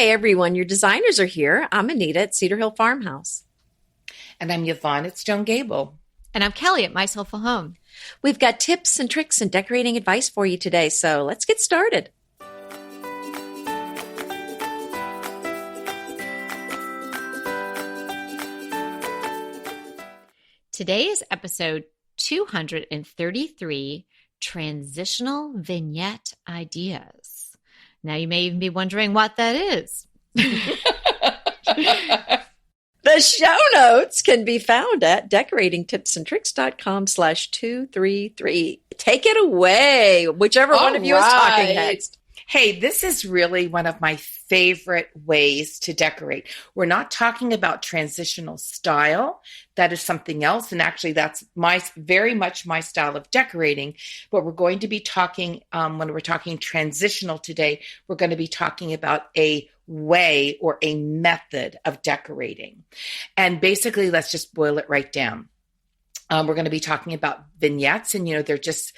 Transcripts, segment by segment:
Hey everyone, your designers are here. I'm Anita at Cedar Hill Farmhouse. And I'm Yvonne at Stone Gable. And I'm Kelly at My Soulful Home. We've got tips and tricks and decorating advice for you today, so let's get started. Today is episode 233, Transitional Vignette Ideas. Now you may even be wondering what that is. The show notes can be found at decoratingtipsandtricks.com/233. Take it away, whichever one of you is talking next. Hey, this is really one of my favorite ways to decorate. We're not talking about transitional style. That is something else. And actually, that's very much my style of decorating. But we're going to be talking, when we're talking transitional today, we're going to be talking about a way or a method of decorating. And basically, let's just boil it right down. We're going to be talking about vignettes, and they're just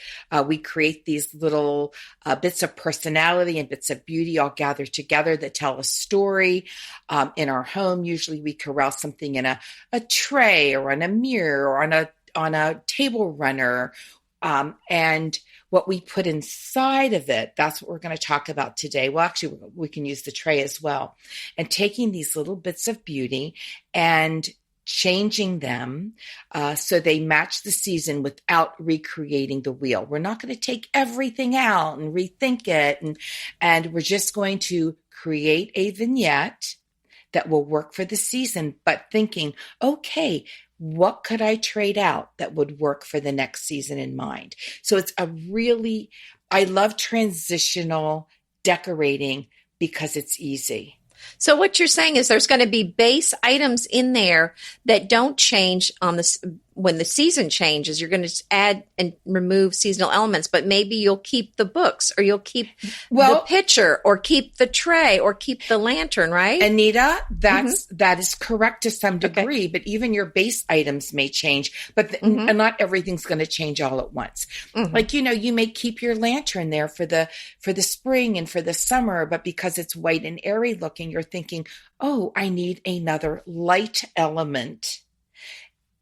we create these little bits of personality and bits of beauty all gathered together that tell a story in our home. Usually, we corral something in a tray or on a mirror or on a table runner, and what we put inside of it. That's what we're going to talk about today. Well, actually, we can use the tray as well, and taking these little bits of beauty and changing them so they match the season without recreating the wheel. We're not going to take everything out and rethink it. And we're just going to create a vignette that will work for the season, but thinking, okay, what could I trade out that would work for the next season in mind? So I love transitional decorating because it's easy. So what you're saying is there's going to be base items in there that don't change when the season changes. You're going to add and remove seasonal elements, but maybe you'll keep the books, or you'll keep the picture, or keep the tray, or keep the lantern, right? Anita, that is correct to some degree, but even your base items may change, but and not everything's going to change all at once. Like, you may keep your lantern there for the spring and for the summer, but because it's white and airy looking, you're thinking, oh, I need another light element.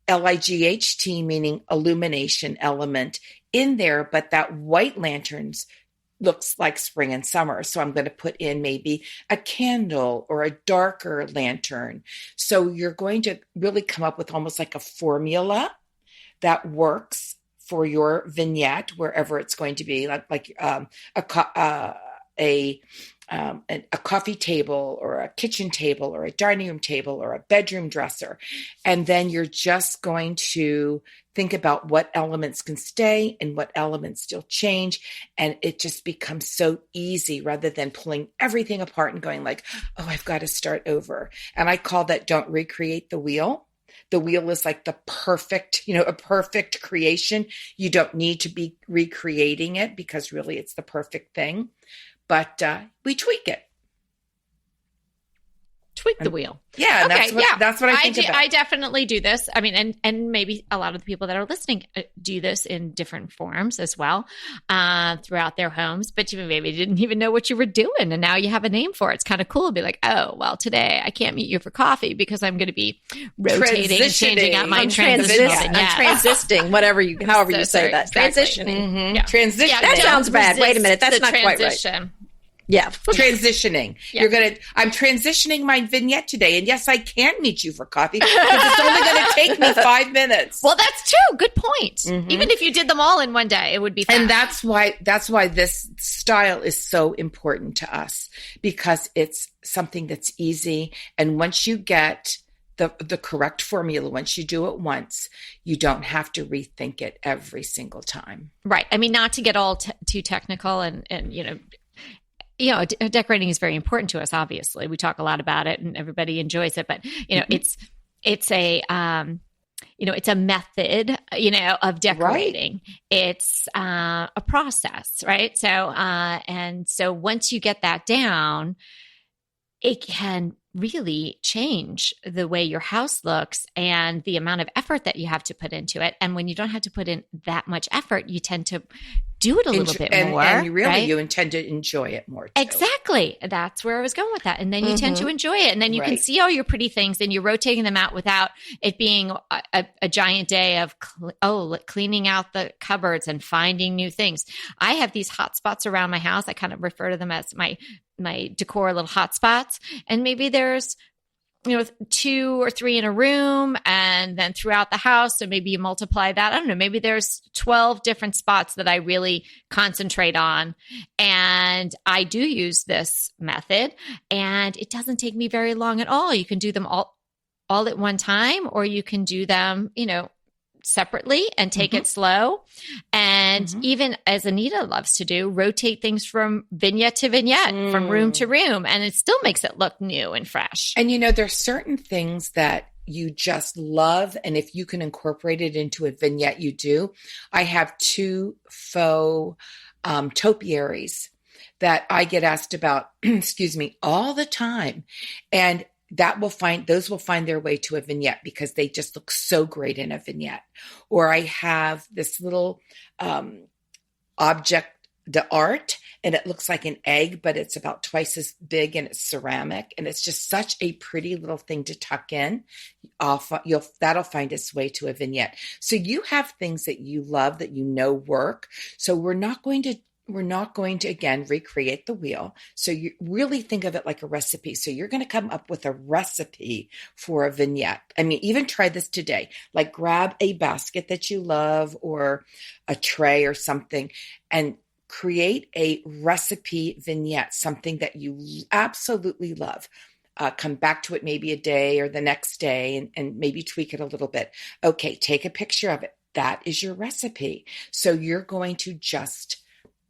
LIGHT, meaning illumination element in there, but that white lanterns looks like spring and summer. So I'm going to put in maybe a candle or a darker lantern. So you're going to really come up with almost like a formula that works for your vignette, wherever it's going to be, like a coffee table or a kitchen table or a dining room table or a bedroom dresser. And then you're just going to think about what elements can stay and what elements still change. And it just becomes so easy rather than pulling everything apart and going like, oh, I've got to start over. And I call that don't recreate the wheel. The wheel is like the perfect, a perfect creation. You don't need to be recreating it because really it's the perfect thing. But we tweak it. Tweak the wheel. Yeah, okay, that's what I think about. I definitely do this. I mean, and maybe a lot of the people that are listening do this in different forms as well throughout their homes. But you maybe didn't even know what you were doing, and now you have a name for it. It's kind of cool to be like, oh, well, today I can't meet you for coffee because I'm going to be rotating and changing out my transitional vignette. I'm transisting, however you say that. Exactly. Transitioning. Yeah. Transitioning. Yeah, that sounds bad. Wait a minute. That's not quite right. Yeah. Transitioning. Yeah. I'm transitioning my vignette today. And yes, I can meet you for coffee because it's only going to take me 5 minutes. Well, that's true. Good point. Even if you did them all in one day, it would be fast. And that's why this style is so important to us, because it's something that's easy. And once you get the correct formula, once you do it once, you don't have to rethink it every single time. Right. I mean, not to get all too technical and decorating is very important to us. Obviously, we talk a lot about it, and everybody enjoys it. But it's a it's a method of decorating. Right. It's a process, right? So once you get that down, it can really change the way your house looks and the amount of effort that you have to put into it. And when you don't have to put in that much effort, you tend to do it a little bit more. And you really, right? you intend to enjoy it more too. Exactly. That's where I was going with that. And then you tend to enjoy it. And then you can see all your pretty things and you're rotating them out without it being a giant day of cleaning out the cupboards and finding new things. I have these hot spots around my house. I kind of refer to them as my decor little hot spots. And maybe there's 2 or 3 in a room and then throughout the house. So maybe you multiply that. I don't know. Maybe there's 12 different spots that I really concentrate on. And I do use this method and it doesn't take me very long at all. You can do them all at one time, or you can do them, separately and take it slow. And even as Anita loves to do, rotate things from vignette to vignette, from room to room. And it still makes it look new and fresh. And there's certain things that you just love. And if you can incorporate it into a vignette, you do. I have 2 faux topiaries that I get asked about, all the time. And those will find their way to a vignette because they just look so great in a vignette. Or I have this little object d'art, and it looks like an egg, but it's about twice as big and it's ceramic. And it's just such a pretty little thing to tuck in. That'll find its way to a vignette. So you have things that you love that work. So we're not going to again recreate the wheel. So you really think of it like a recipe. So you're going to come up with a recipe for a vignette. I mean, even try this today. Like grab a basket that you love or a tray or something and create a recipe vignette, something that you absolutely love. Come back to it maybe a day or the next day and maybe tweak it a little bit. Okay, take a picture of it. That is your recipe. So you're going to just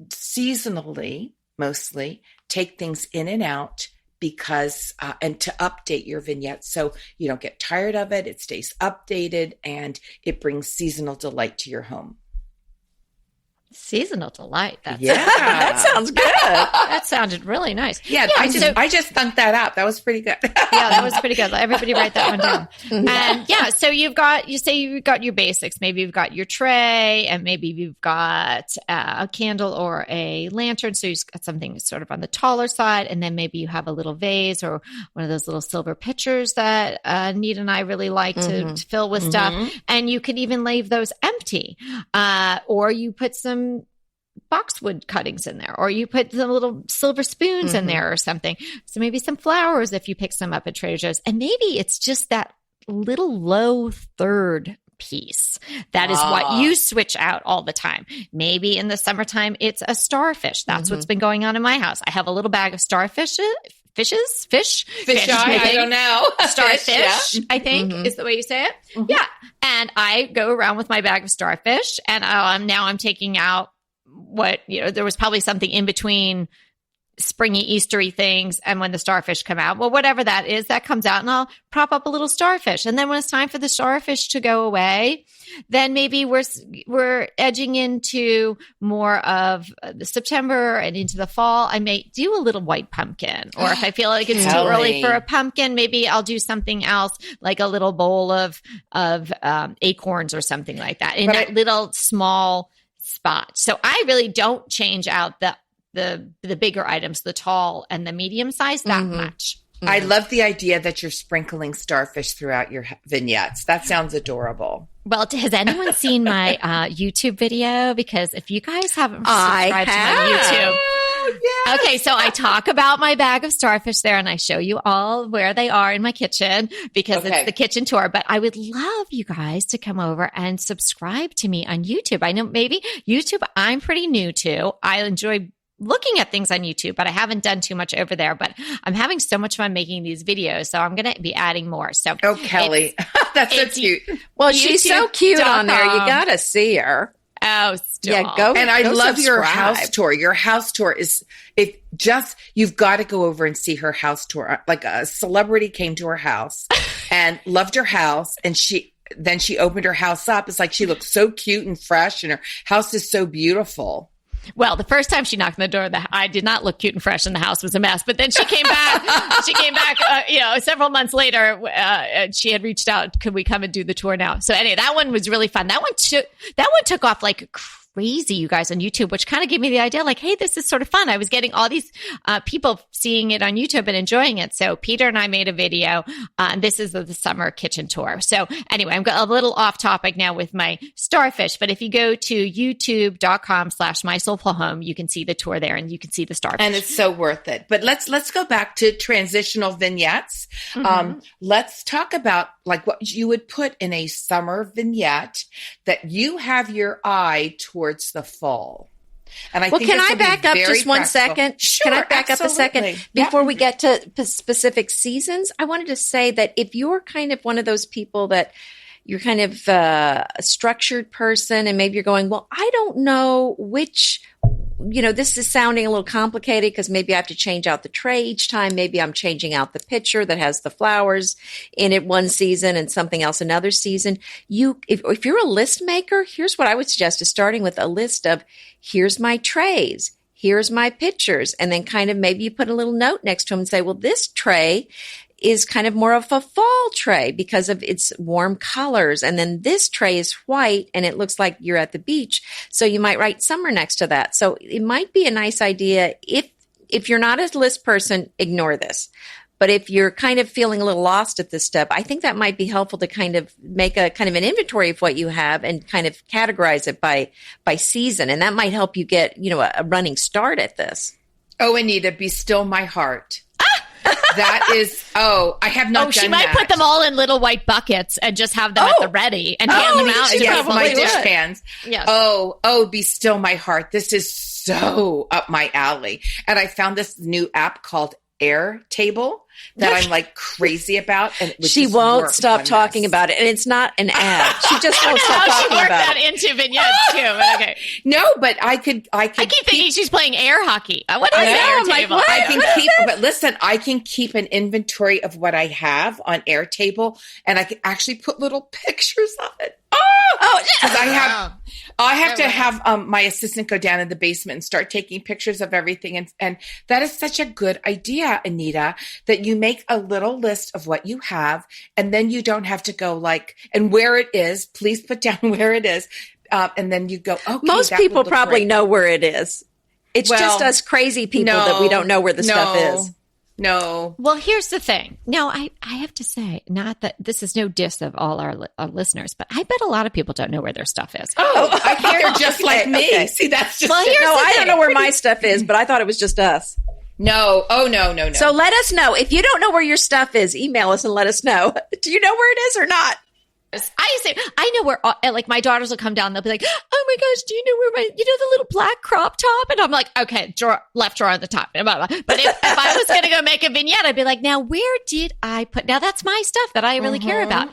seasonally, mostly, take things in and out because, and to update your vignette so you don't get tired of it, it stays updated, and it brings seasonal delight to your home. Seasonal delight. That sounds good. That sounded really nice. Yeah, I just thunk that out. That was pretty good. Yeah, that was pretty good. Everybody write that one down. And so you've got your basics. Maybe you've got your tray and maybe you've got a candle or a lantern. So you've got something sort of on the taller side. And then maybe you have a little vase or one of those little silver pitchers that Anita and I really like to fill with stuff. And you could even leave those empty. Or you put some boxwood cuttings in there, or you put some little silver spoons in there or something. So maybe some flowers if you pick some up at Trader Joe's. And maybe it's just that little low third piece. That is what you switch out all the time. Maybe in the summertime, it's a starfish. That's what's been going on in my house. I have a little bag of starfish. Fish, I don't know. Starfish, I think is the way you say it. Yeah. And I go around with my bag of starfish and now I'm taking out there was probably something in between springy Eastery things and when the starfish come out. Well, whatever that is, that comes out and I'll prop up a little starfish. And then when it's time for the starfish to go away, then maybe we're edging into more of the September and into the fall. I may do a little white pumpkin, or if I feel like it's too early for a pumpkin, maybe I'll do something else like a little bowl of acorns or something like that in that little small spot. So I really don't change out the bigger items, the tall and the medium size that much. I love the idea that you're sprinkling starfish throughout your vignettes. That sounds adorable. Well, has anyone seen my YouTube video? Because if you guys haven't subscribed to my YouTube. Yes. Okay, so I talk about my bag of starfish there and I show you all where they are in my kitchen because it's the kitchen tour. But I would love you guys to come over and subscribe to me on YouTube. I know maybe YouTube I'm pretty new to. I enjoy looking at things on YouTube, but I haven't done too much over there. But I'm having so much fun making these videos, so I'm going to be adding more. So, Kelly, that's so cute. Well, she's so cute on there. You got to see her. Oh, stop. Yeah, go. And I love subscribe. your house tour. Your house tour is you've got to go over and see her house tour. Like a celebrity came to her house and loved her house, and she opened her house up. It's like she looks so cute and fresh, and her house is so beautiful. Well, the first time she knocked on the door, I did not look cute and fresh, and the house was a mess. But then she came back. Several months later, she had reached out. Could we come and do the tour now? So anyway, that one was really fun. That one took off like crazy, you guys, on YouTube, which kind of gave me the idea, like, hey, this is sort of fun. I was getting all these people seeing it on YouTube and enjoying it. So Peter and I made a video. And this is the summer kitchen tour. So anyway, I'm a little off topic now with my starfish, but if you go to youtube.com/mysoulfulhome, you can see the tour there and you can see the starfish. And it's so worth it. But let's go back to transitional vignettes. Mm-hmm. Let's talk about like what you would put in a summer vignette that you have your eye towards the fall. And I think can I back up just one second? Sure, can I back up a second before we get to specific seasons? I wanted to say that if you're kind of one of those people that you're kind of a structured person and maybe you're going, well, I don't know which, this is sounding a little complicated because maybe I have to change out the tray each time. Maybe I'm changing out the pitcher that has the flowers in it one season and something else another season. If you're a list maker, here's what I would suggest is starting with a list of here's my trays, here's my pitchers, and then kind of maybe you put a little note next to them and say, well, this tray is kind of more of a fall tray because of its warm colors. And then this tray is white and it looks like you're at the beach. So you might write summer next to that. So it might be a nice idea. If you're not a list person, ignore this. But if you're kind of feeling a little lost at this step, I think that might be helpful to kind of make a kind of an inventory of what you have and kind of categorize it by season. And that might help you get, a running start at this. Oh, Anita, be still my heart. That is, I have not done that. She might put them all in little white buckets and just have them at the ready and hand them out. Yes, my dish pans. Yes. Oh, be still my heart. This is so up my alley. And I found this new app called Airtable that I'm like crazy about. And she won't stop talking about it. And it's not an ad. She just won't stop talking about it. She worked that into vignettes too. But okay. No, but I keep thinking she's playing air hockey. What is Airtable? I can but listen, I can keep an inventory of what I have on Airtable and I can actually put little pictures of it. Because I have to have my assistant go down in the basement and start taking pictures of everything. And that is such a good idea, Anita, that you make a little list of what you have and then you don't have to go and where it is. Please put down where it is. And then you go, okay. Most people probably know where it is. It's just us crazy people that we don't know where the stuff is. No. Well, here's the thing. Now, I have to say, not that this is no diss of all our listeners, but I bet a lot of people don't know where their stuff is. I think they're just like me. Okay. See, that's just I don't know where my stuff is, but I thought it was just us. No. Oh, no. So let us know. If you don't know where your stuff is, email us and let us know. Do you know where it is or not? I know where, like my daughters will come down. They'll be like, oh my gosh, do you know where the little black crop top? And I'm like, okay, left drawer on the top. But if I was going to go make a vignette, I'd be like, now where did I put, now that's my stuff that I really care about.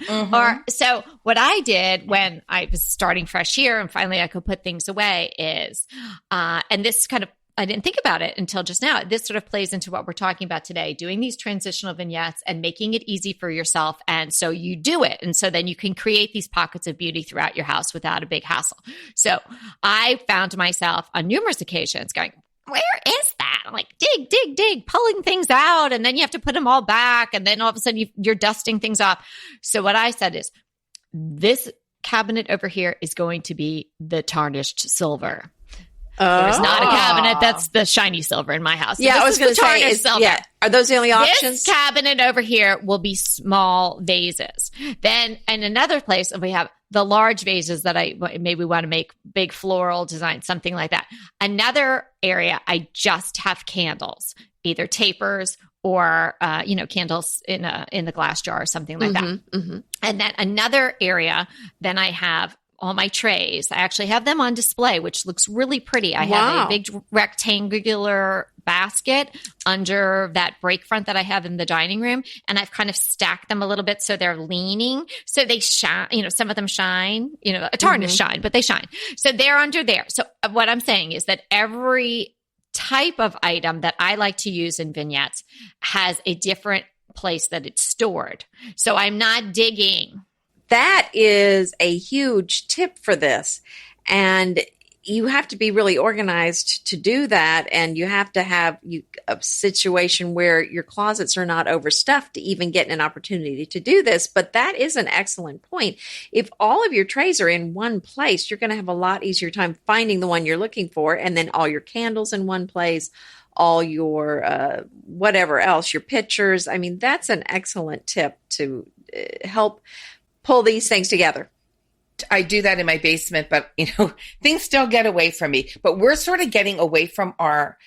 So what I did when I was starting fresh here and finally I could put things away is, and this kind of, I didn't think about it until just now. This sort of plays into what we're talking about today, doing these transitional vignettes and making it easy for yourself. And so you do it. And so then you can create these pockets of beauty throughout your house without a big hassle. So I found myself on numerous occasions going, where is that? I'm like, dig, pulling things out. And then you have to put them all back. And then all of a sudden you're dusting things off. So what I said is, this cabinet over here is going to be the tarnished silver. There's not a cabinet that's the shiny silver in my house. So I was going to say, are those the only options? This cabinet over here will be small vases. Then in another place, we have the large vases that I maybe want to make big floral design, something like that. Another area, I just have candles, either tapers or candles in the glass jar or something like that. Mm-hmm. And then another area, then I have all my trays. I actually have them on display, which looks really pretty. I have a big rectangular basket under that break front that I have in the dining room. And I've kind of stacked them a little bit so they're leaning. So they shine, some of them shine, a tarnish shine, but they shine. So they're under there. So what I'm saying is that every type of item that I like to use in vignettes has a different place that it's stored. So I'm not digging. That is a huge tip for this. And, you have to be really organized to do that. And you have to have a situation where your closets are not overstuffed to even get an opportunity to do this. But that is an excellent point. If all of your trays are in one place, you're going to have a lot easier time finding the one you're looking for. And then all your candles in one place, all your whatever else, your pictures. I mean, that's an excellent tip to help pull these things together. I do that in my basement, but things still get away from me. But we're sort of getting away from our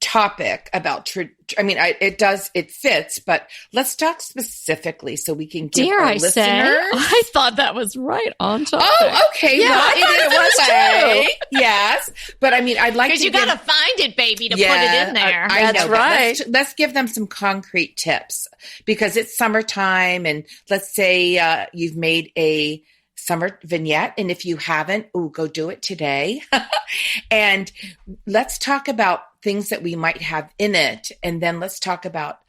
topic about. It fits, but let's talk specifically so we can give our listeners. I thought that was right on topic. Oh, okay. Yeah, well, it was true. Yes, but I'd like because you got to find it, baby, to put it in there. I That's know, right. Let's give them some concrete tips because it's summertime, and let's say you've made a summer vignette. And if you haven't, go do it today. And let's talk about things that we might have in it. And then let's talk about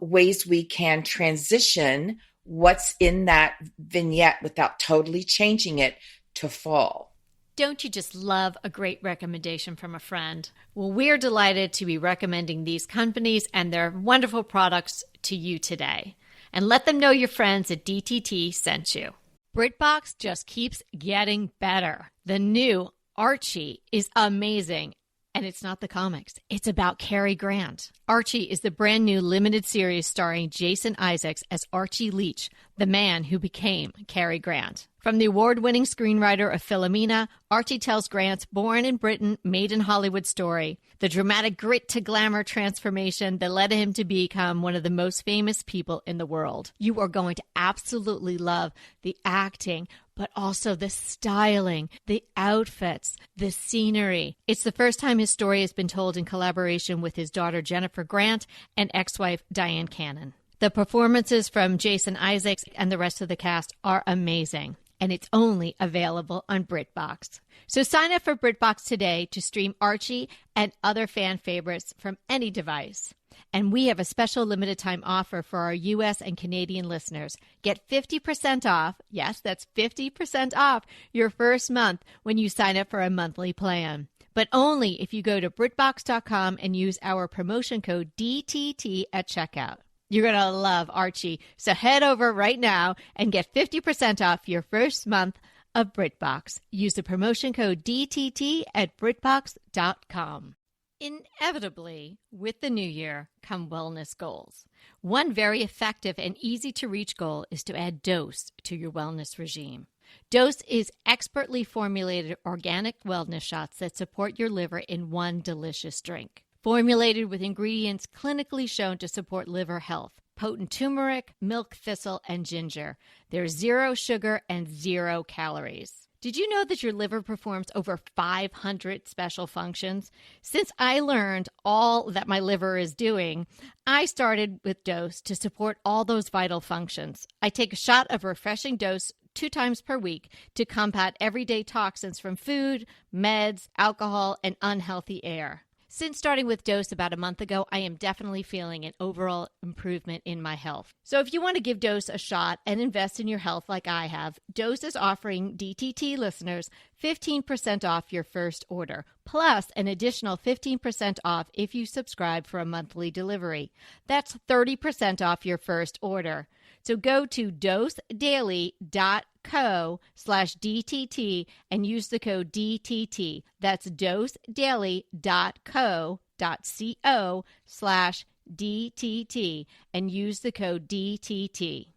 ways we can transition what's in that vignette without totally changing it to fall. Don't you just love a great recommendation from a friend? Well, we're delighted to be recommending these companies and their wonderful products to you today. And let them know your friends at DTT sent you. BritBox just keeps getting better. The new Archie is amazing. And it's not the comics. It's about Cary Grant. Archie is the brand new limited series starring Jason Isaacs as Archie Leach, the man who became Cary Grant. From the award-winning screenwriter of Philomena, Archie tells Grant's born in Britain, made in Hollywood story, the dramatic grit to glamour transformation that led him to become one of the most famous people in the world. You are going to absolutely love the acting, but also the styling, the outfits, the scenery. It's the first time his story has been told in collaboration with his daughter Jennifer Grant and ex-wife Diane Cannon. The performances from Jason Isaacs and the rest of the cast are amazing, and it's only available on BritBox. So sign up for BritBox today to stream Archie and other fan favorites from any device. And we have a special limited time offer for our U.S. and Canadian listeners. Get 50% off, yes, that's 50% off your first month when you sign up for a monthly plan. But only if you go to BritBox.com and use our promotion code DTT at checkout. You're going to love Archie. So head over right now and get 50% off your first month of BritBox. Use the promotion code DTT at BritBox.com. Inevitably, with the new year come wellness goals. One very effective and easy to reach goal is to add Dose to your wellness regime. Dose is expertly formulated organic wellness shots that support your liver in one delicious drink. Formulated with ingredients clinically shown to support liver health. Potent turmeric, milk thistle, and ginger. There's 0 sugar and 0 calories. Did you know that your liver performs over 500 special functions? Since I learned all that my liver is doing, I started with Dose to support all those vital functions. I take a shot of refreshing Dose 2 times per week to combat everyday toxins from food, meds, alcohol, and unhealthy air. Since starting with Dose about a month ago, I am definitely feeling an overall improvement in my health. So if you want to give Dose a shot and invest in your health like I have, Dose is offering DTT listeners 15% off your first order, plus an additional 15% off if you subscribe for a monthly delivery. That's 30% off your first order. So go to dosedaily.co/DTT and use the code DTT. That's dosedaily.co.co/DTT and use the code DTT.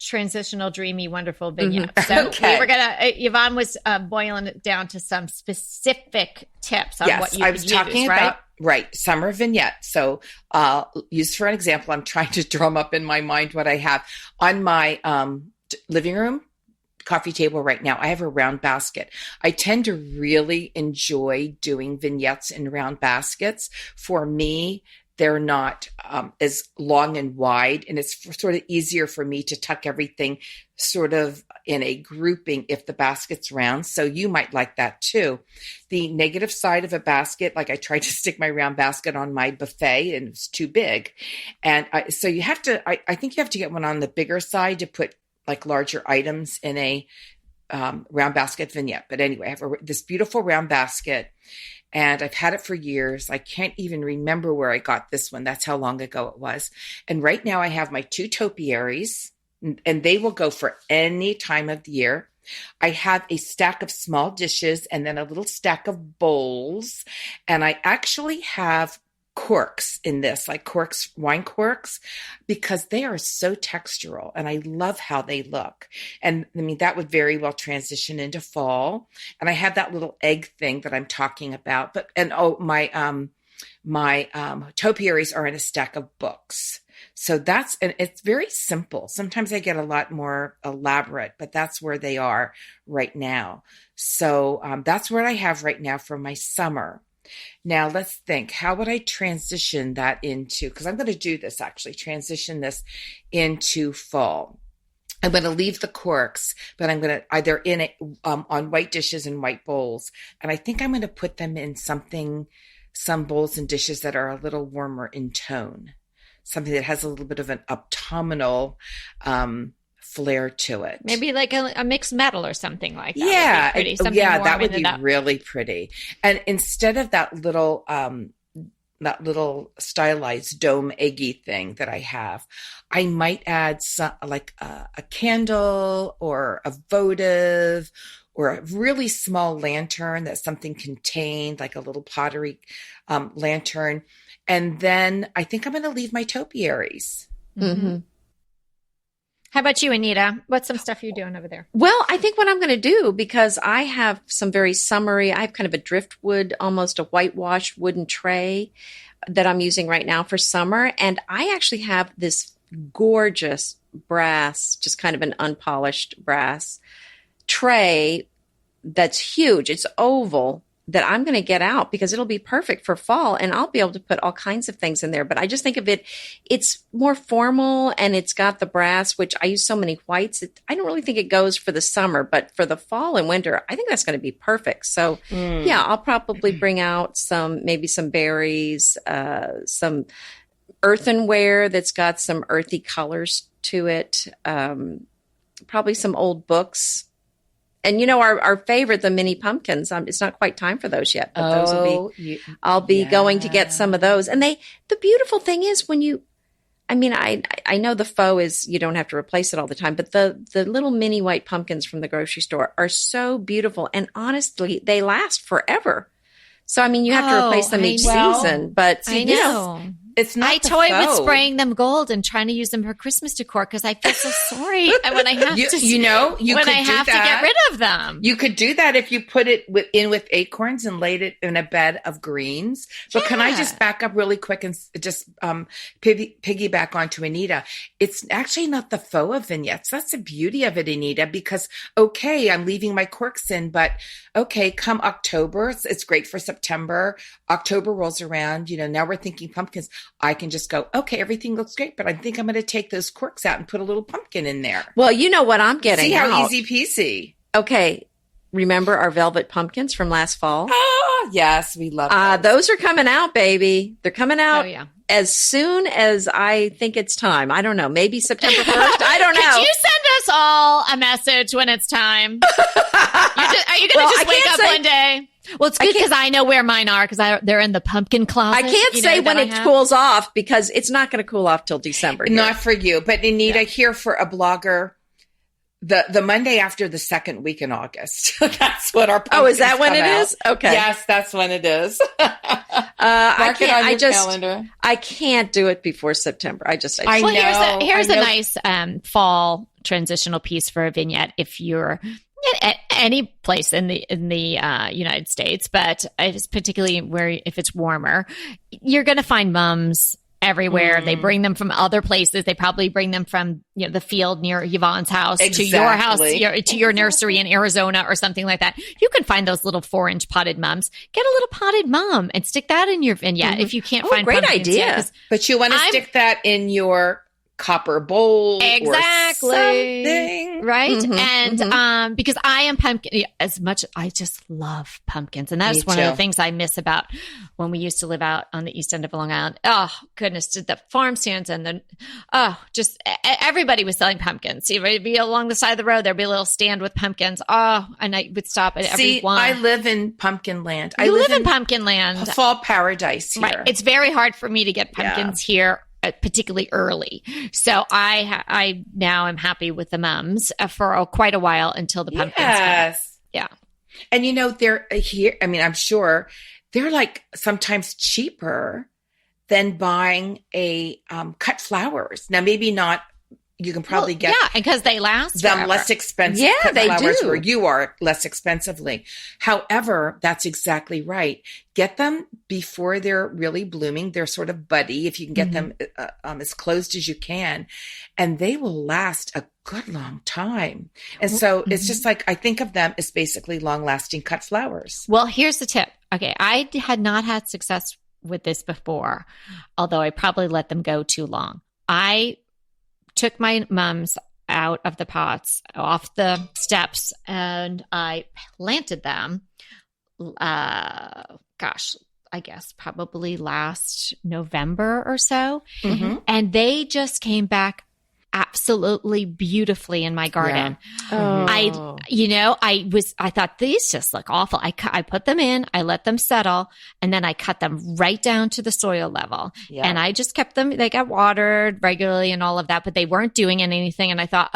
Transitional, dreamy, wonderful vignette. Mm-hmm. So okay. we were going to, Yvonne was boiling it down to some specific tips on what you I was could talking use, about, right, summer vignette. So use for an example, I'm trying to drum up in my mind what I have on my living room coffee table right now. I have a round basket. I tend to really enjoy doing vignettes in round baskets. For me, they're not as long and wide, and it's sort of easier for me to tuck everything sort of in a grouping if the basket's round. So you might like that too. The negative side of a basket, like I tried to stick my round basket on my buffet and it's too big. And so you have to, I think you have to get one on the bigger side to put like larger items in a round basket vignette. But anyway, I have this beautiful round basket, and I've had it for years. I can't even remember where I got this one. That's how long ago it was. And right now I have my 2 topiaries, and they will go for any time of the year. I have a stack of small dishes and then a little stack of bowls. And I actually have corks in this, like corks, wine corks, because they are so textural and I love how they look. And I mean, that would very well transition into fall. And I have that little egg thing that I'm talking about. My topiaries are in a stack of books. So and it's very simple. Sometimes I get a lot more elaborate, but that's where they are right now. So that's what I have right now for my summer. Now let's think, how would I transition that into, because I'm going to do this actually, transition this into fall. I'm going to leave the corks, but I'm going to either in it on white dishes and white bowls. And I think I'm going to put them in some bowls and dishes that are a little warmer in tone. Something that has a little bit of an autumnal flair to it. Maybe like a mixed metal or something like that. Yeah. Would be pretty. That would be really pretty. And instead of that little stylized dome eggy thing that I have, I might add some, like a candle or a votive or a really small lantern that's something contained, like a little pottery lantern. And then I think I'm going to leave my topiaries. Mm-hmm. How about you, Anita? What's some stuff you're doing over there? Well, I think what I'm going to do, because I have some very summery, I have kind of a driftwood, almost a whitewashed wooden tray that I'm using right now for summer. And I actually have this gorgeous brass, just kind of an unpolished brass tray that's huge. It's oval, that I'm going to get out because it'll be perfect for fall and I'll be able to put all kinds of things in there. But I just think of it's more formal and it's got the brass, which I use so many whites. I don't really think it goes for the summer, but for the fall and winter, I think that's going to be perfect. So yeah, I'll probably bring out maybe some berries, some earthenware that's got some earthy colors to it. Probably some old books. And our favorite, the mini pumpkins. It's not quite time for those yet, but those will be. I'll be going to get some of those. And the beautiful thing is I know the faux is you don't have to replace it all the time, but the little mini white pumpkins from the grocery store are so beautiful, and honestly, they last forever. So you have to replace them each season, but I know. It's not. I toyed with spraying them gold and trying to use them for Christmas decor because I feel so sorry when I have to. To get rid of them. You could do that if you put it with acorns and laid it in a bed of greens. But can I just back up really quick and just piggyback onto Anita? It's actually not the faux of vignettes. That's the beauty of it, Anita. Because I'm leaving my corks in, but come October, it's great for September. October rolls around. Now we're thinking pumpkins. I can just go, everything looks great, but I think I'm going to take those corks out and put a little pumpkin in there. Well, you know what I'm getting. See how easy peasy. Okay. Remember our velvet pumpkins from last fall? Oh, yes. We love those. Those are coming out, baby. They're coming out as soon as I think it's time. I don't know. Maybe September 1st. I don't know. Could you send us all a message when it's time? Are you going to just wake up one day? Well, it's good because I know where mine are because they're in the pumpkin closet. I can't say when it cools off because it's not going to cool off till December. Not for you. But Anita, here for a blogger, the Monday after the second week in August. That's what our pumpkins is that when it is? Okay. Yes, that's when it is. Mark it on your calendar. I can't do it before September. I know. Here's a nice fall transitional piece for a vignette if you're at any place in the United States, but it's particularly if it's warmer, you're going to find mums everywhere. They bring them from other places. They probably bring them from the field near Yvonne's house to your house, to your nursery in Arizona or something like that. You can find those little 4-inch potted mums. Get a little potted mum and stick that in your vignette if you can't find great pumpkins idea. yet, but you want to stick that in your copper bowl Exactly. or something. Right. Mhm, And because I am pumpkin, as much, I just love pumpkins. And that's Me one of too. the things I miss about when we used to live out on the east end of Long Island. Oh, goodness. The farm stands and then, everybody was selling pumpkins. You'd be along the side of the road, there'd be a little stand with pumpkins. Oh, and I would stop at every See, one. I live in pumpkin land. I You live live in pumpkin land. fall paradise here. Right. It's very hard for me to get pumpkins here, particularly early. So I now am happy with the mums for quite a while until the pumpkins come. Yes. Yeah. And they're here. I mean, I'm sure they're like sometimes cheaper than buying a cut flowers. Now, maybe not. You can probably get because they last them forever. less expensive. Yeah, cut they flowers do. where you are less expensively. However, that's exactly right. Get them before they're really blooming. They're sort of buddy if you can get them as closed as you can, and they will last a good long time. And so it's just like I think of them as basically long-lasting cut flowers. Well, here's the tip. Okay, I had not had success with this before, although I probably let them go too long. I took my mums out of the pots, off the steps, and I planted them. I guess probably last November or so. Mm-hmm. And they just came back absolutely beautifully in my garden. Oh. I thought these just look awful. I put them in, I let them settle, and then I cut them right down to the soil level. Yeah. And I just kept them, they got watered regularly and all of that, but they weren't doing anything. And I thought,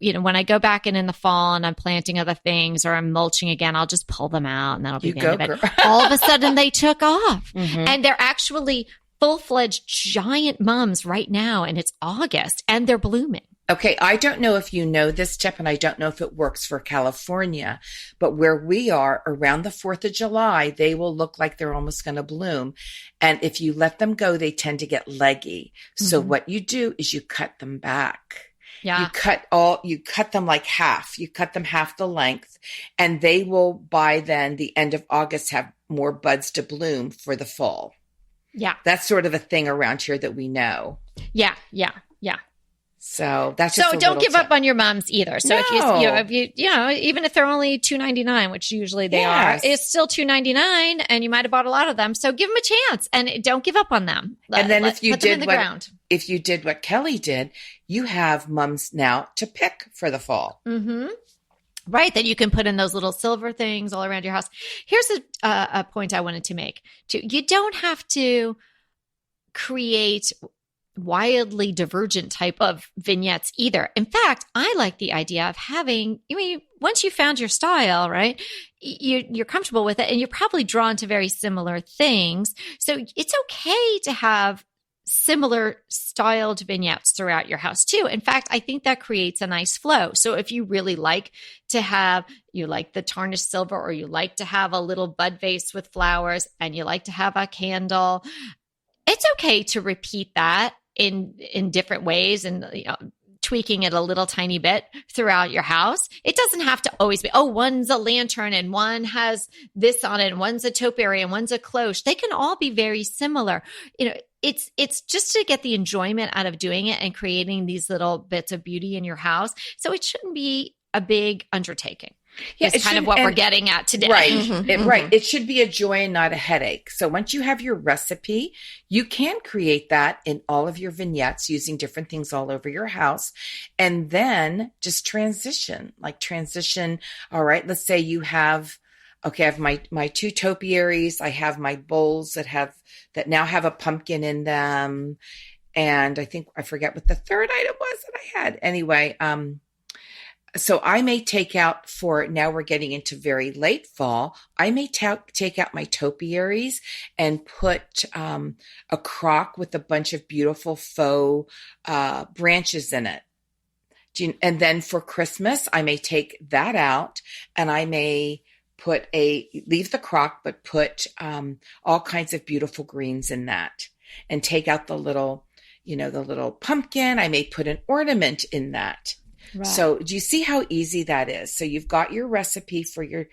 when I go back in the fall and I'm planting other things or I'm mulching again, I'll just pull them out and that'll be the end of it. girl. All of a sudden they took off. Mhm. And they're actually full-fledged giant mums right now, and it's August, and they're blooming. Okay, I don't know if you know this tip, and I don't know if it works for California, but where we are around the 4th of July, they will look like they're almost going to bloom. And if you let them go, they tend to get leggy. So what you do is you cut them back. Yeah. You cut them like half. You cut them half the length, and they will by then the end of August have more buds to bloom for the fall. Yeah. That's sort of a thing around here that we know. Yeah. So that's just So a don't little give tip. up on your mums either. So if you even if they're only $2.99, which usually they Yes. are, it's still $2.99, and you might have bought a lot of them. So give them a chance and don't give up on them. And then if you put them in did the ground. if you did what Kelly did, you have mums now to pick for the fall. Mm-hmm. Right, that you can put in those little silver things all around your house. Here's a point I wanted to make. You don't have to create wildly divergent type of vignettes either. In fact, I like the idea of having, once you found your style, right, you're comfortable with it and you're probably drawn to very similar things. So it's okay to have similar styled vignettes throughout your house too. In fact, I think that creates a nice flow. So if you really like to have, you like the tarnished silver, or you like to have a little bud vase with flowers, and you like to have a candle, it's okay to repeat that in different ways and tweaking it a little tiny bit throughout your house. It doesn't have to always be, one's a lantern and one has this on it and one's a topiary and one's a cloche. They can all be very similar. It's just to get the enjoyment out of doing it and creating these little bits of beauty in your house. So it shouldn't be a big undertaking. Yeah, it's kind of what we're getting at today. Right. Right. It should be a joy and not a headache. So once you have your recipe, you can create that in all of your vignettes using different things all over your house. And then just transition. All right. Let's say you have, I have my two topiaries. I have my bowls that now have a pumpkin in them. And I forget what the third item was that I had. Anyway, so I may take out now we're getting into very late fall, I may take out my topiaries and put a crock with a bunch of beautiful faux branches in it. And then for Christmas, I may take that out and I may leave the crock, but put all kinds of beautiful greens in that and take out the little pumpkin. I may put an ornament in that. Right. So do you see how easy that is? So you've got your recipe for your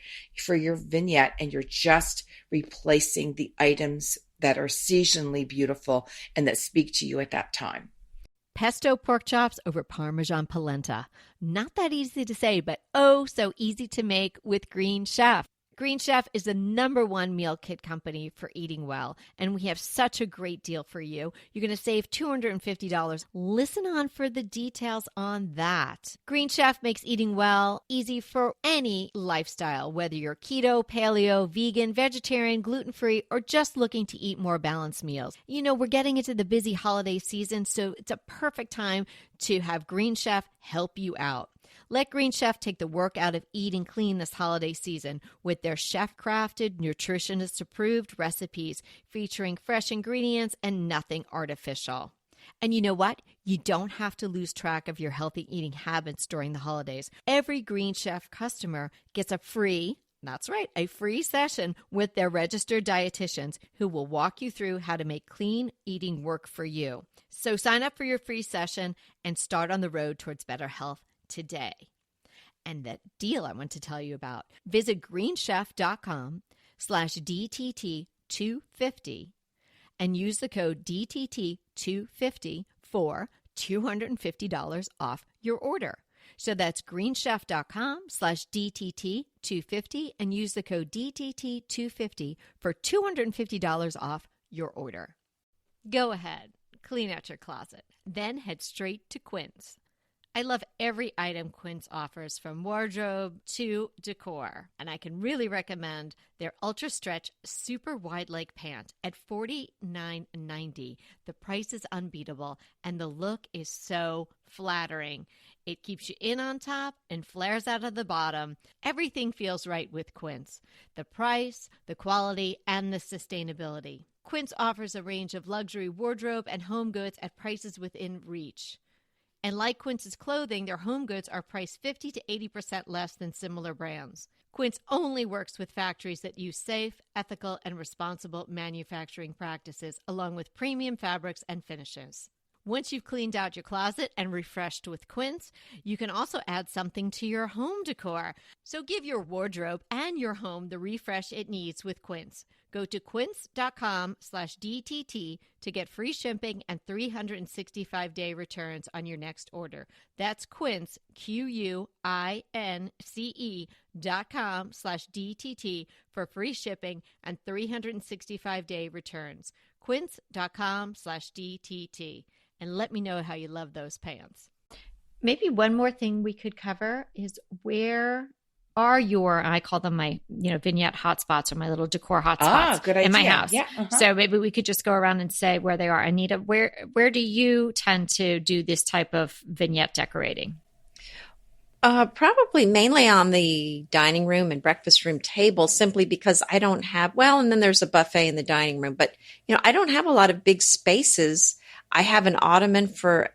vignette and you're just replacing the items that are seasonally beautiful and that speak to you at that time. Pesto pork chops over Parmesan polenta. Not that easy to say, but oh so easy to make with Green Chef. Green Chef is the #1 meal kit company for eating well, and we have such a great deal for you. You're going to save $250. Listen on for the details on that. Green Chef makes eating well easy for any lifestyle, whether you're keto, paleo, vegan, vegetarian, gluten-free, or just looking to eat more balanced meals. You know, we're getting into the busy holiday season, so it's a perfect time to have Green Chef help you out. Let Green Chef take the work out of eating clean this holiday season with their chef-crafted, nutritionist-approved recipes featuring fresh ingredients and nothing artificial. And you know what? You don't have to lose track of your healthy eating habits during the holidays. Every Green Chef customer gets a free session with their registered dietitians who will walk you through how to make clean eating work for you. So sign up for your free session and start on the road towards better health today. And that deal I want to tell you about, visit greenchef.com/DTT250 and use the code DTT250 for $250 off your order. So that's greenchef.com/DTT250 and use the code DTT250 for $250 off your order. Go ahead, clean out your closet, then head straight to Quince. I love every item Quince offers, from wardrobe to decor, and I can really recommend their Ultra Stretch Super Wide Leg Pant at $49.90. The price is unbeatable, and the look is so flattering. It keeps you in on top and flares out of the bottom. Everything feels right with Quince. The price, the quality, and the sustainability. Quince offers a range of luxury wardrobe and home goods at prices within reach. And like Quince's clothing, their home goods are priced 50 to 80% less than similar brands. Quince only works with factories that use safe, ethical, and responsible manufacturing practices, along with premium fabrics and finishes. Once you've cleaned out your closet and refreshed with Quince, you can also add something to your home decor. So give your wardrobe and your home the refresh it needs with Quince. Go to quince.com/DTT to get free shipping and 365-day returns on your next order. That's Quince, QUINCE.com/DTT for free shipping and 365-day returns. Quince.com/DTT. And let me know how you love those pants. Maybe one more thing we could cover is, where are your, I call them my, vignette hotspots, or my little decor hotspots in my house. Yeah, So maybe we could just go around and say where they are. Anita, where do you tend to do this type of vignette decorating? Probably mainly on the dining room and breakfast room table, simply because I don't have, and then there's a buffet in the dining room, but I don't have a lot of big spaces. I have an ottoman for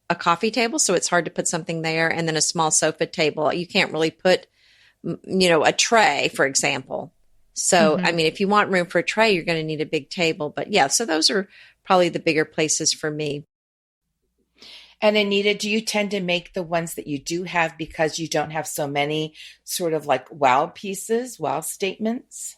a coffee table, so it's hard to put something there, and then a small sofa table. You can't really put, a tray, for example. So, if you want room for a tray, you're going to need a big table. But yeah, so those are probably the bigger places for me. And Anita, do you tend to make the ones that you do have because you don't have so many sort of like wow pieces, wow statements?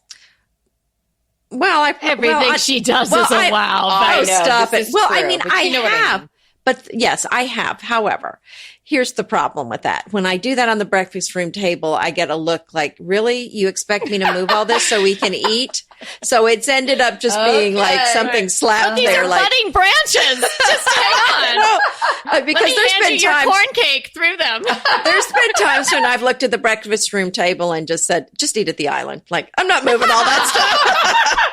Everything she does is a wow. I know, stop it. Well, true, I have. But yes, I have. However, here's the problem with that. When I do that on the breakfast room table, I get a look like, really? You expect me to move all this so we can eat? So it's ended up just being like something slapped these there. These are budding branches. Just hang on. Because there's been your corn cake through them. There's been times when I've looked at the breakfast room table and just said, just eat at the island. Like, I'm not moving all that stuff.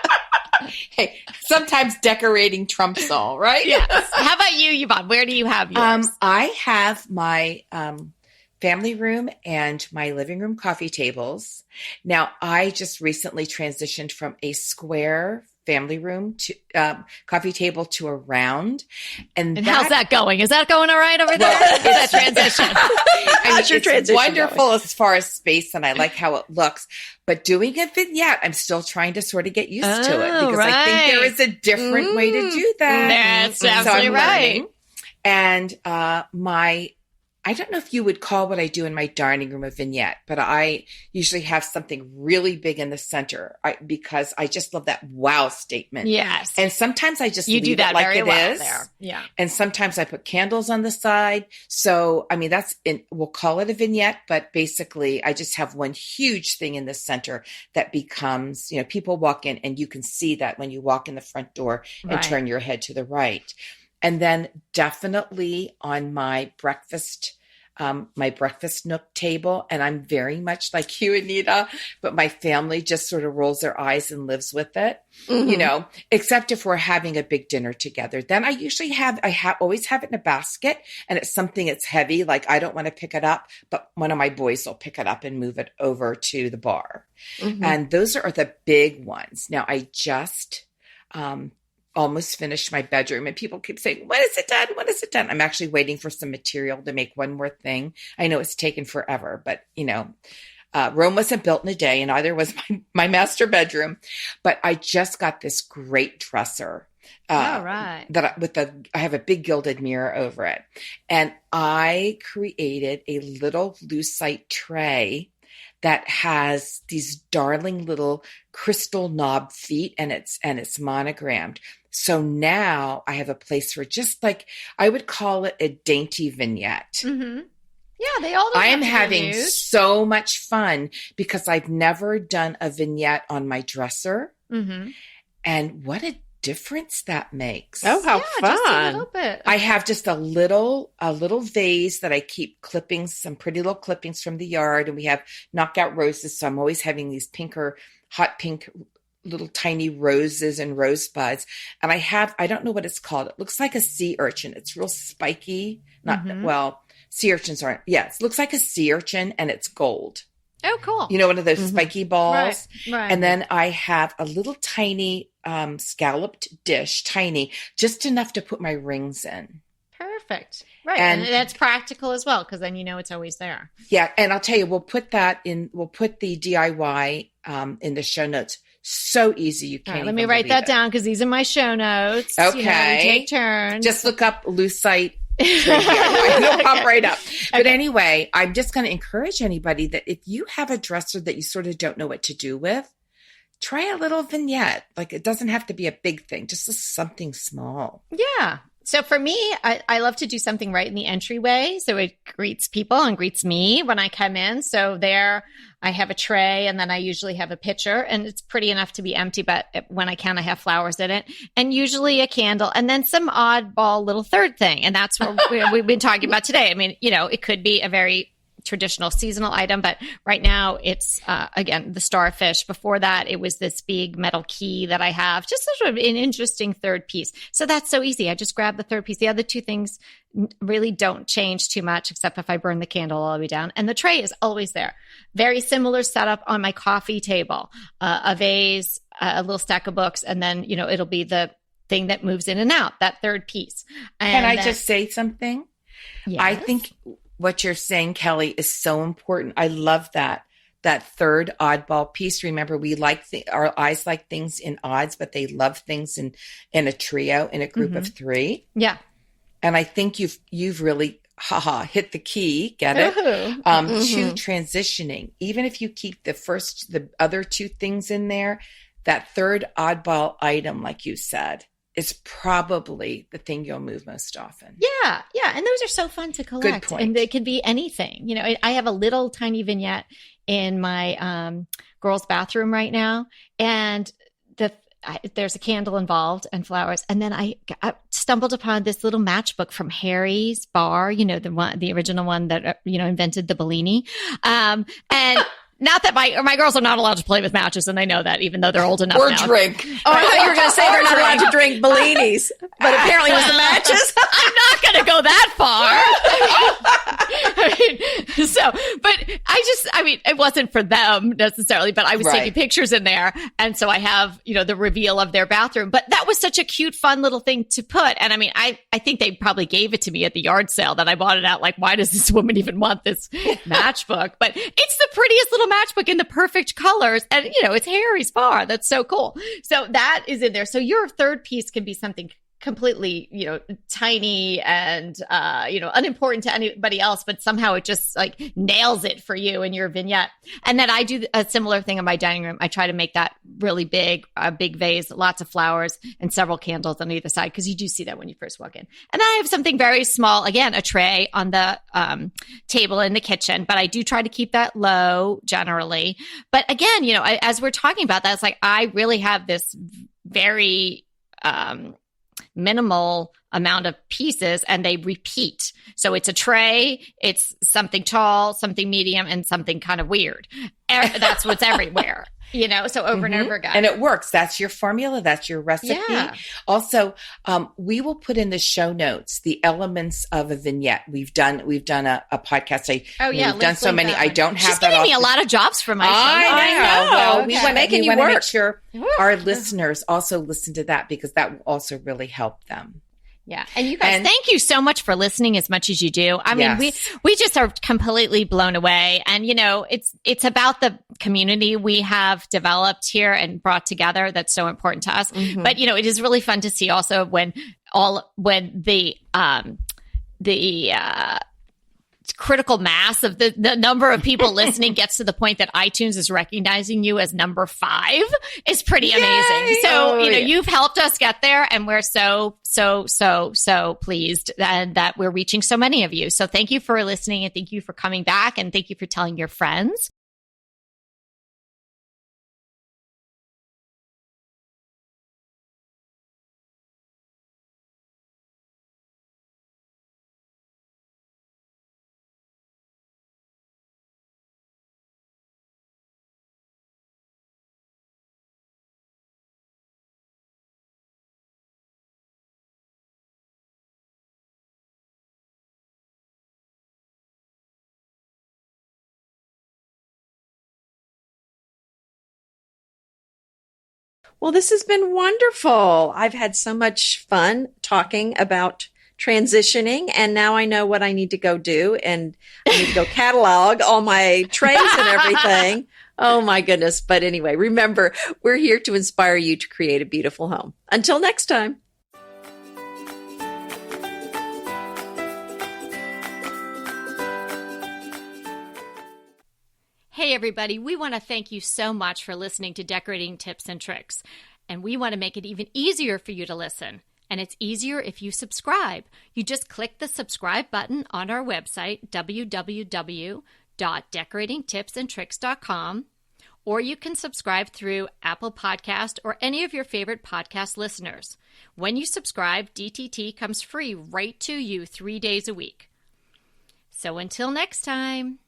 Hey, sometimes decorating trumps all, right? Yes. How about you, Yvonne? Where do you have yours? I have my family room and my living room coffee tables. Now, I just recently transitioned from a square family room to coffee table to a round. And how's that going? Is that going all right over there? Is that transition? How's your transition wonderful going? As far as space, and I like how it looks. But doing a vignette, I'm still trying to sort of get used to it, because I think there is a different way to do that. That's absolutely right. Learning. And my I don't know if you would call what I do in my dining room a vignette, but I usually have something really big in the center because I just love that wow statement. Yes. And sometimes I just you leave do that it like very it well is. there. Yeah. And sometimes I put candles on the side. So, I mean, we'll call it a vignette, but basically I just have one huge thing in the center that becomes, people walk in and you can see that when you walk in the front door and turn your head to the right. And then definitely on my breakfast nook table. And I'm very much like you, Anita, but my family just sort of rolls their eyes and lives with it, except if we're having a big dinner together. Then I usually always have it in a basket, and it's something that's heavy. Like I don't want to pick it up, but one of my boys will pick it up and move it over to the bar. And those are the big ones. Now I just, almost finished my bedroom, and people keep saying, when is it done? When is it done? I'm actually waiting for some material to make one more thing. I know it's taken forever, but Rome wasn't built in a day, and neither was my master bedroom. But I just got this great dresser. I have a big gilded mirror over it. And I created a little lucite tray that has these darling little crystal knob feet, and it's monogrammed. So now I have a place for just like, I would call it a dainty vignette. Mm-hmm. Yeah, they all. I am having so much fun because I've never done a vignette on my dresser, and what a difference that makes. Oh, how fun! Just a little bit. I have just a little vase that I keep clippings, some pretty little clippings from the yard, and we have knockout roses. So I'm always having these hot pink little tiny roses and rosebuds. And I don't know what it's called. It looks like a sea urchin. It's real spiky. Sea urchins aren't. Yes, it looks like a sea urchin, and it's gold. Oh, cool. One of those spiky balls. Right. And then I have a little tiny scalloped dish, just enough to put my rings in. Perfect. Right. And that's practical as well, because then it's always there. Yeah. And I'll tell you, we'll put the DIY in the show notes. So easy. You can't. Let me write that down, because these are my show notes. Okay. We take turns. Just look up lucite. It'll pop right up. But anyway, I'm just going to encourage anybody that if you have a dresser that you sort of don't know what to do with, try a little vignette. Like, it doesn't have to be a big thing, just something small. Yeah. So for me, I love to do something right in the entryway. So it greets people and greets me when I come in. So there I have a tray, and then I usually have a pitcher, and it's pretty enough to be empty. But when I can, I have flowers in it, and usually a candle, and then some oddball little third thing. And that's what we've been talking about today. I mean, it could be a very traditional seasonal item, but right now it's again the starfish. Before that, it was this big metal key that I have, just sort of an interesting third piece. So that's so easy. I just grab the third piece. The other two things really don't change too much, except if I burn the candle all the way down. And the tray is always there. Very similar setup on my coffee table, a vase, a little stack of books, and then it'll be the thing that moves in and out, that third piece. And Can I just say something? Yes? I think what you're saying, Kelly, is so important. I love that third oddball piece. Remember, we like our eyes like things in odds, but they love things in a trio, in a group of three. Yeah. And I think you've really hit the key. Get it? To transitioning. Even if you keep the other two things in there, that third oddball item, like you said, is probably the thing you'll move most often. Yeah. And those are so fun to collect. Good point. And they could be anything. I have a little tiny vignette in my girls' bathroom right now, and there's a candle involved and flowers. And then I stumbled upon this little matchbook from Harry's Bar, the original one that invented the Bellini, and. Not that my girls are not allowed to play with matches, and they know that, even though they're old enough or now. Drink. Oh, I thought you were going to say they're not allowed to drink Bellinis, but apparently it was the matches. I'm not going to go that far. It wasn't for them necessarily, but I was taking pictures in there, and so I have the reveal of their bathroom. But that was such a cute, fun little thing to put. And I think they probably gave it to me at the yard sale that I bought it out. Like, why does this woman even want this matchbook? But it's the prettiest little matchbook in the perfect colors, and it's Harry's Bar. That's so cool. So that is in there. So your third piece can be something completely, tiny and, unimportant to anybody else, but somehow it just like nails it for you in your vignette. And then I do a similar thing in my dining room. I try to make that really big, a big vase, lots of flowers and several candles on either side, because you do see that when you first walk in. And then I have something very small, again, a tray on the table in the kitchen, but I do try to keep that low generally. But again, as we're talking about that, it's like I really have this very minimal amount of pieces, and they repeat. So it's a tray, it's something tall, something medium, and something kind of weird. That's what's everywhere, so over and over again. And it works. That's your formula. That's your recipe. Yeah. Also, we will put in the show notes the elements of a vignette. We've done a podcast. We've done so many. I don't have She's that. giving me a lot of jobs for my show. I know. Well, we want making to you work. make sure our listeners also listen to that, because that will also really help them. Yeah. And you guys, thank you so much for listening as much as you do. I mean, we just are completely blown away. And, it's about the community we have developed here and brought together that's so important to us. Mm-hmm. But, it is really fun to see also when the critical mass of the number of people listening gets to the point that iTunes is recognizing you as number 5 is pretty amazing. So, you've helped us get there, and we're so pleased that we're reaching so many of you. So thank you for listening, and thank you for coming back, and thank you for telling your friends. Well, this has been wonderful. I've had so much fun talking about transitioning, and now I know what I need to go do, and I need to go catalog all my trays and everything. Oh my goodness. But anyway, remember, we're here to inspire you to create a beautiful home. Until next time. Hey, everybody, we want to thank you so much for listening to Decorating Tips and Tricks. And we want to make it even easier for you to listen. And it's easier if you subscribe. You just click the subscribe button on our website, www.decoratingtipsandtricks.com, or you can subscribe through Apple Podcast or any of your favorite podcast listeners. When you subscribe, DTT comes free right to you 3 days a week. So until next time.